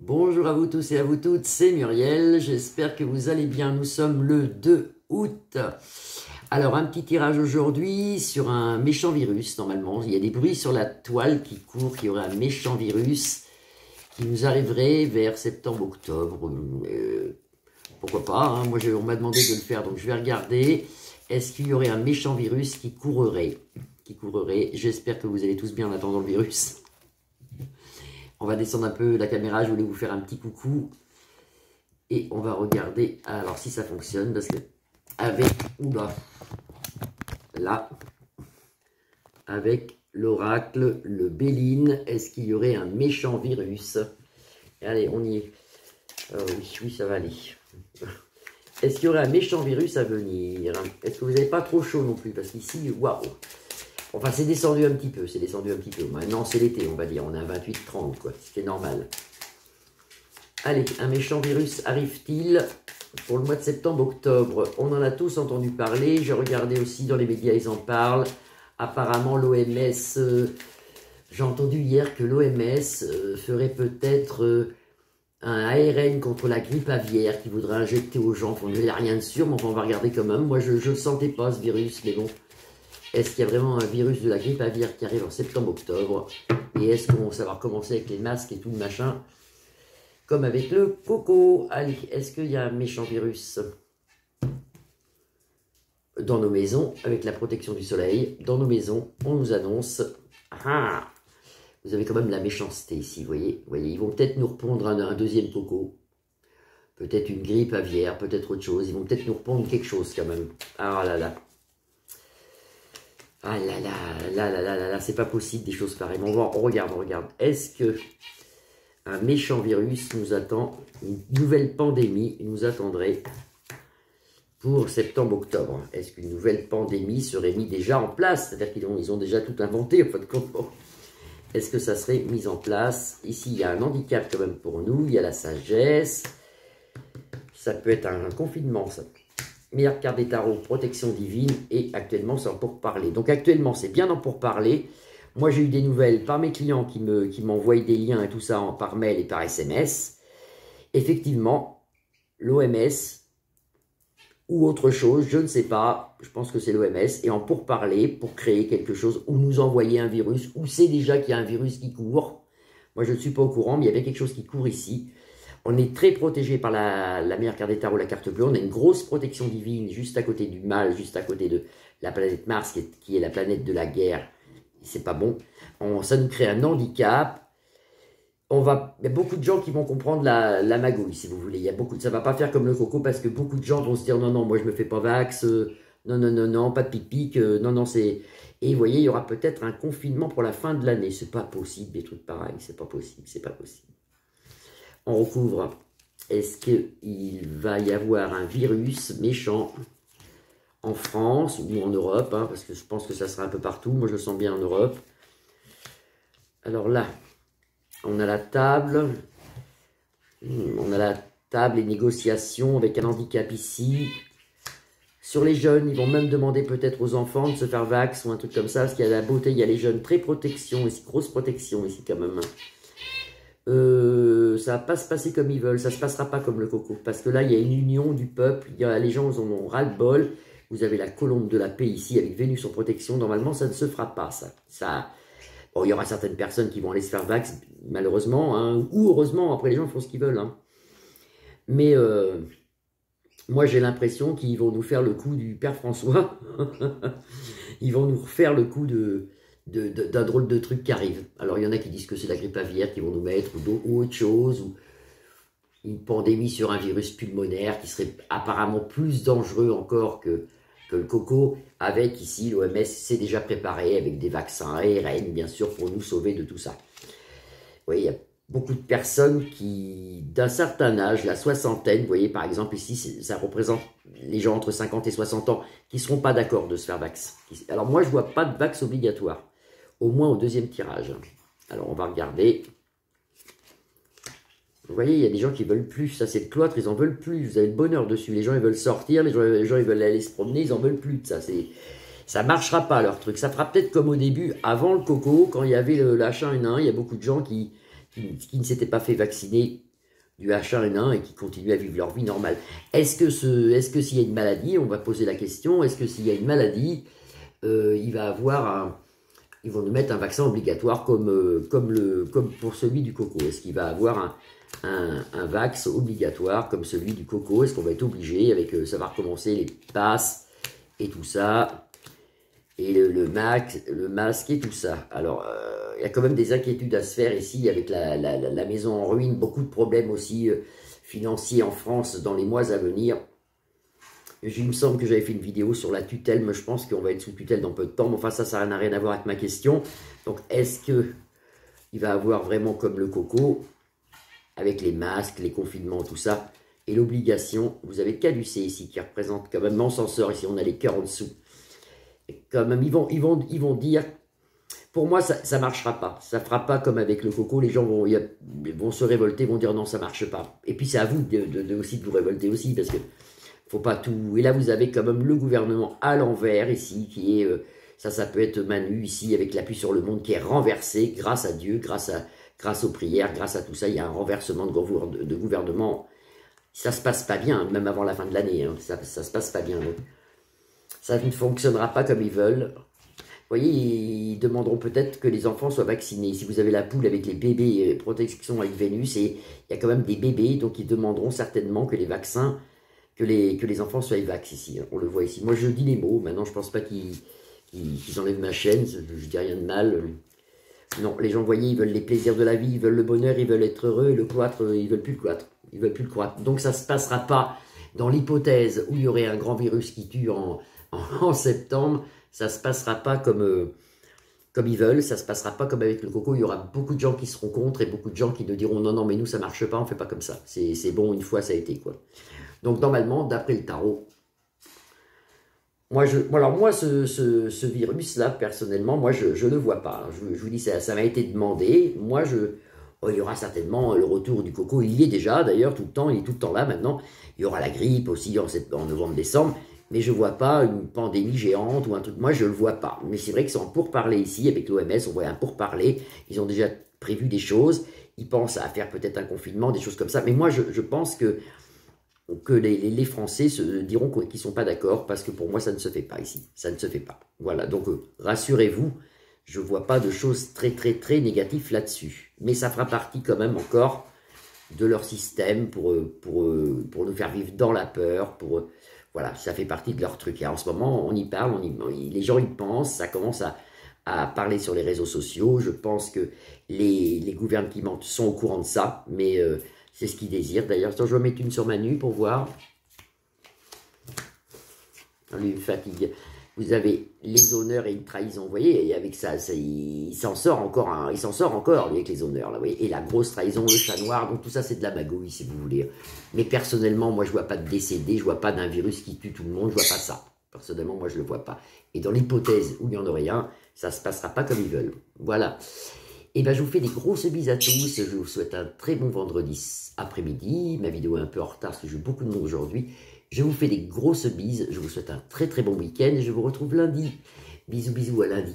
Bonjour à vous tous et à vous toutes, c'est Muriel, j'espère que vous allez bien, nous sommes le 2 août. Alors un petit tirage aujourd'hui sur un méchant virus, normalement, il y a des bruits sur la toile qui courent, qu'il y aurait un méchant virus qui nous arriverait vers septembre-octobre, pourquoi pas, hein. Moi on m'a demandé de le faire, donc je vais regarder, est-ce qu'il y aurait un méchant virus qui courrait, j'espère que vous allez tous bien en attendant le virus. On va descendre un peu la caméra, je voulais vous faire un petit coucou. Et on va regarder, alors si ça fonctionne, parce que avec, oula, là, avec l'oracle, le Béline, est-ce qu'il y aurait un méchant virus? Allez, on y est. Oui, ça va aller. Est-ce qu'il y aurait un méchant virus à venir? Est-ce que vous n'avez pas trop chaud non plus? Parce qu'ici, waouh! Enfin, c'est descendu un petit peu, Maintenant, c'est l'été, on va dire. On est à 28-30, quoi, ce qui est normal. Allez, un méchant virus arrive-t-il pour le mois de septembre-octobre? On en a tous entendu parler. J'ai regardé aussi dans les médias, ils en parlent. Apparemment, l'OMS, j'ai entendu hier que l'OMS ferait peut-être un ARN contre la grippe aviaire qu'il voudrait injecter aux gens. Il n'y a rien de sûr, mais enfin, on va regarder quand même. Moi, je ne le sentais pas, ce virus, mais bon. Est-ce qu'il y a vraiment un virus de la grippe aviaire qui arrive en septembre-octobre? Et est-ce qu'on va recommencer avec les masques et tout le machin? Comme avec le coco. Allez, est-ce qu'il y a un méchant virus dans nos maisons, avec la protection du soleil? Dans nos maisons, on nous annonce... Ah, vous avez quand même la méchanceté ici, vous voyez, ils vont peut-être nous répondre un deuxième coco. Peut-être une grippe aviaire, peut-être autre chose. Ils vont peut-être nous répondre quelque chose quand même. Ah là là. Ah là, c'est pas possible des choses pareilles. On regarde. Est-ce que un méchant virus nous attend, une nouvelle pandémie nous attendrait pour septembre-octobre? Est-ce qu'une nouvelle pandémie serait mise déjà en place? C'est-à-dire qu'ils ont déjà tout inventé, en fait, comment? Est-ce que ça serait mis en place? Ici, il y a un handicap quand même pour nous, il y a la sagesse. Ça peut être un confinement, ça. Meilleure carte des tarots, protection divine, et actuellement c'est en pourparler. Donc actuellement c'est bien en pourparler. Moi j'ai eu des nouvelles par mes clients qui m'envoient des liens et tout ça par mail et par SMS. Effectivement, l'OMS ou autre chose, je ne sais pas, je pense que c'est l'OMS, et en pourparler pour créer quelque chose ou nous envoyer un virus, ou c'est déjà qu'il y a un virus qui court. Moi je ne suis pas au courant, mais il y avait quelque chose qui court ici. On est très protégé par la meilleure carte des tarots, la carte bleue. On a une grosse protection divine juste à côté du mal, juste à côté de la planète Mars, qui est la planète de la guerre. C'est pas bon. Ça nous crée un handicap. Il y a beaucoup de gens qui vont comprendre la magouille, si vous voulez. Ça va pas faire comme le coco, parce que beaucoup de gens vont se dire non, moi je me fais pas vax, non, pas de pic-pic, non, c'est... Et vous voyez, il y aura peut-être un confinement pour la fin de l'année. C'est pas possible, des trucs pareils, c'est pas possible. On recouvre. Est-ce qu'il va y avoir un virus méchant en France ou en Europe, hein, parce que je pense que ça sera un peu partout. Moi, je le sens bien en Europe. Alors là, on a la table. On a la table et négociations avec un handicap ici. Sur les jeunes, ils vont même demander peut-être aux enfants de se faire vax ou un truc comme ça, parce qu'il y a la beauté, il y a les jeunes, très protection ici, grosse protection ici quand même. Ça va pas se passer comme ils veulent, ça se passera pas comme le coco, parce que là il y a une union du peuple, les gens ils en ont ras-le-bol. Vous avez la colombe de la paix ici avec Vénus en protection. Normalement ça ne se fera pas, ça. Bon, il y aura certaines personnes qui vont aller se faire vax malheureusement, hein, ou heureusement, après les gens font ce qu'ils veulent, hein. Mais moi j'ai l'impression qu'ils vont nous faire le coup du Père François. Ils vont nous refaire le coup d'un drôle de truc qui arrive. Alors, il y en a qui disent que c'est la grippe aviaire qui vont nous mettre, ou autre chose, ou une pandémie sur un virus pulmonaire qui serait apparemment plus dangereux encore que le coco, avec ici, l'OMS s'est déjà préparé avec des vaccins ARN, bien sûr, pour nous sauver de tout ça. Vous voyez, il y a beaucoup de personnes qui, d'un certain âge, la soixantaine, vous voyez, par exemple, ici, ça représente les gens entre 50 et 60 ans qui ne seront pas d'accord de se faire vax. Alors, moi, je ne vois pas de vax obligatoire. Au moins au deuxième tirage. Alors, on va regarder. Vous voyez, il y a des gens qui veulent plus. Ça, c'est le cloître, ils en veulent plus. Vous avez le bonheur dessus. Les gens, ils veulent sortir. Les gens, ils veulent aller se promener. Ils en veulent plus de ça. Ça marchera pas, leur truc. Ça fera peut-être comme au début, avant le coco, quand il y avait le H1N1. Il y a beaucoup de gens qui ne s'étaient pas fait vacciner du H1N1 et qui continuent à vivre leur vie normale. Est-ce que s'il y a une maladie, on va poser la question, est-ce que s'il y a une maladie, ils vont nous mettre un vaccin obligatoire comme pour celui du coco? Est-ce qu'il va avoir un vax obligatoire comme celui du coco? Est-ce qu'on va être obligé, avec ça va recommencer les passes et tout ça, et le masque et tout ça? Alors, il y a quand même des inquiétudes à se faire ici, avec la maison en ruine, beaucoup de problèmes aussi financiers en France dans les mois à venir. Il me semble que j'avais fait une vidéo sur la tutelle, mais je pense qu'on va être sous tutelle dans peu de temps. Mais enfin, ça n'a rien à voir avec ma question. Donc, est-ce qu'il va avoir vraiment comme le coco, avec les masques, les confinements, tout ça, et l'obligation? Vous avez le caducée ici, qui représente quand même l'encenseur. Ici, on a les cœurs en dessous. Et quand même, ils vont dire... Pour moi, ça ne marchera pas. Ça ne fera pas comme avec le coco. Les gens vont se révolter, vont dire non, ça ne marche pas. Et puis, c'est à vous aussi de vous révolter aussi, parce que faut pas tout... Et là, vous avez quand même le gouvernement à l'envers, ici, qui est... ça peut être Manu, ici, avec l'appui sur le monde, qui est renversé, grâce à Dieu, grâce aux prières, grâce à tout ça. Il y a un renversement de gouvernement. Ça se passe pas bien, même avant la fin de l'année. Hein. Ça se passe pas bien. Donc. Ça ne fonctionnera pas comme ils veulent. Vous voyez, ils demanderont peut-être que les enfants soient vaccinés. Si vous avez la poule avec les bébés, protection avec Vénus, et il y a quand même des bébés, donc ils demanderont certainement que les vaccins... Que les enfants soient vax ici, hein. On le voit ici. Moi, je dis les mots. Maintenant, je pense pas qu'ils enlèvent ma chaîne. Je dis rien de mal. Non, les gens, vous voyez, ils veulent les plaisirs de la vie, ils veulent le bonheur, ils veulent être heureux. Et le cloître, ils veulent plus le cloître. Ils veulent plus le cloître. Donc, ça se passera pas dans l'hypothèse où il y aurait un grand virus qui tue en septembre. Ça se passera pas comme ils veulent. Ça se passera pas comme avec le coco. Il y aura beaucoup de gens qui seront contre et beaucoup de gens qui nous diront non, non, mais nous, ça marche pas, on fait pas comme ça. C'est bon, une fois, ça a été, quoi. Donc, normalement, d'après le tarot, moi, ce virus-là, personnellement, moi, je ne le vois pas. Je vous dis, ça m'a été demandé. Moi, il y aura certainement le retour du coco. Il y est déjà, d'ailleurs, tout le temps. Il est tout le temps là, maintenant. Il y aura la grippe aussi en novembre-décembre. Mais je ne vois pas une pandémie géante ou un truc. Moi, je ne le vois pas. Mais c'est vrai qu'ils sont en pourparlers ici, avec l'OMS. On voit un pourparler. Ils ont déjà prévu des choses. Ils pensent à faire peut-être un confinement, des choses comme ça. Mais moi, je pense que les Français se diront qu'ils ne sont pas d'accord, parce que pour moi, ça ne se fait pas ici. Ça ne se fait pas. Voilà, donc rassurez-vous, je ne vois pas de choses très, très, très négatives là-dessus. Mais ça fera partie quand même encore de leur système pour nous faire vivre dans la peur. Voilà, ça fait partie de leur truc. Et en ce moment, on y parle, les gens y pensent, ça commence à parler sur les réseaux sociaux. Je pense que les gouvernements sont au courant de ça, mais... c'est ce qu'ils désirent. D'ailleurs, je vais mettre une sur Manu pour voir. Lui, il me fatigue. Vous avez les honneurs et une trahison, vous voyez, et avec ça, il s'en sort encore, il s'en sort encore, lui, avec les honneurs, là, vous voyez, et la grosse trahison, le chat noir, donc tout ça, c'est de la magouille, si vous voulez. Mais personnellement, moi, je vois pas de décédé, je vois pas d'un virus qui tue tout le monde, je vois pas ça. Personnellement, moi, je le vois pas. Et dans l'hypothèse où il y en aurait un, ça se passera pas comme ils veulent. Voilà. Et bien, je vous fais des grosses bises à tous. Je vous souhaite un très bon vendredi après-midi. Ma vidéo est un peu en retard parce que j'ai eu beaucoup de monde aujourd'hui. Je vous fais des grosses bises. Je vous souhaite un très très bon week-end et je vous retrouve lundi. Bisous, bisous, à lundi.